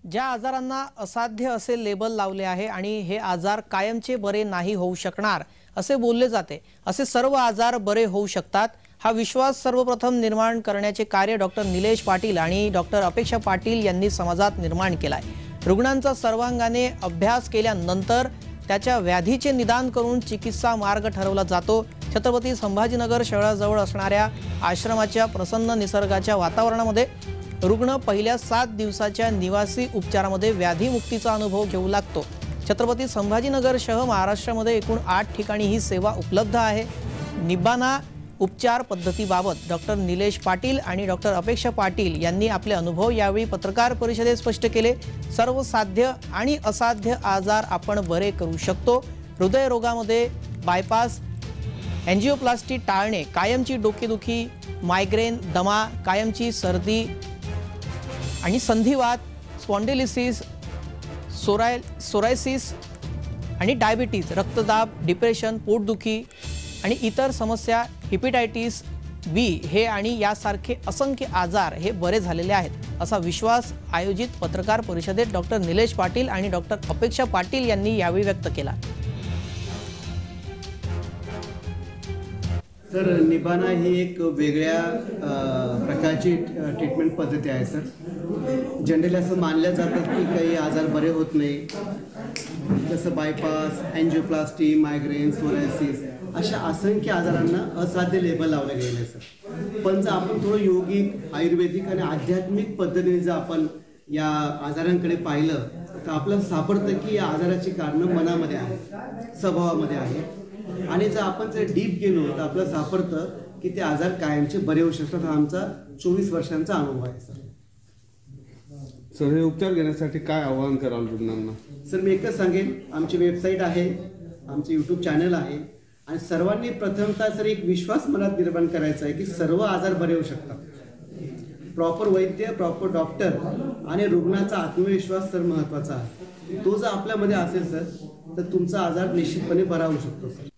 ज्या आजारांना असाध्य असे लेबल लावले आहे आणि हे आजार कायमचे बरे नाही होऊ शकणार असे बोलले जाते, असे सर्व आजार बरे होऊ शकतात हा विश्वास सर्वप्रथम निर्माण करण्याचे कार्य डॉक्टर निलेश पाटील आणि डॉक्टर अपेक्षा पाटील यांनी समाजात निर्माण केले आहे। रुग्णांचा सर्वांगाने अभ्यास केल्यानंतर त्याच्या व्याधीचे निदान करून चिकित्सा मार्ग ठरवला जातो। छत्रपती संभाजीनगर शहराजवळ असणाऱ्या आश्रमाच्या प्रसन्न निसर्गाच्या वातावरणामध्ये रुग्ण पहिल्या 7 दिवसाच्या निवासी उपचारामध्ये व्याधीमुक्तीचा अनुभव घेऊ लागतो। छत्रपती संभाजीनगरसह महाराष्ट्रामध्ये एकूण 8 ठिकाणी ही सेवा उपलब्ध आहे। निब्बाना उपचार पद्धतीबाबत डॉक्टर निलेश पाटील आणि डॉक्टर अपेक्षा पाटील यांनी आपले अनुभव यावेळी पत्रकार परिषदेत स्पष्ट केले। सर्व साध्य आणि असाध्य आजार आपण बरे करू शकतो। हृदयरोगामध्ये बायपास, एंजियोप्लास्टी टाळणे, कायमची डोकेदुखी, मायग्रेन, दमा, कायमची सर्दी आणि संधिवात, स्पॉन्डिलिसिस, सोरायसिस आणि डायबिटीज, रक्तदाब, डिप्रेशन, पोटदुखी आणि इतर समस्या, हेपेटायटिस बी हे आणि यासारखे असंख्य आजार हे बरे झालेले आहेत असा विश्वास आयोजित पत्रकार परिषदेत डॉक्टर निलेश पाटील आणि डॉक्टर अपेक्षा पाटील यांनी यावेळी व्यक्त केला। सर, निब्बाना ही एक वेगळ्या प्रकारची ट्रीटमेंट पद्धती आहे। सर, जनरली असं मानलं जातं की काही आजार बरे होत नाही, जसं बायपास, एंजियोप्लास्टी, मायग्रेन, सोरायसिस अशा असंख्य आजारांना असाध्य लेबल लावले गेले। सर, पण जर आपण थोडं योगिक, आयुर्वेदिक आणि आध्यात्मिक पद्धतीने जर आपण या आजारांकडे पाहिलं तर आपल्याला सापडतं की या आजाराची कारणं मनामध्ये आहेत, स्वभावामध्ये आहे आणि जर आपण डीप गेलो तर आपल्याला सापडतं की ते आजार कायमचे बरे होऊ शकतात। हा आमचा 24 वर्षांचा अनुभव आहे। सर, हे उपचार घेण्यासाठी काय आवाहन कराल रुग्णांना? सर, मी एकच सांगेन, आमची वेबसाईट आहे, आमचे यूट्यूब चॅनल आहे आणि सर्वांनी प्रथमतः सर एक विश्वास मनात निर्माण करायचा आहे की सर्व आजार बरे होऊ शकतात। प्रॉपर वैद्य, प्रॉपर डॉक्टर आणि रुग्णाचा आत्मविश्वास सर महत्त्वाचा आहे। तो जर आपल्यामध्ये असेल सर तर तुमचा आजार निश्चितपणे बरा होऊ शकतो। सर,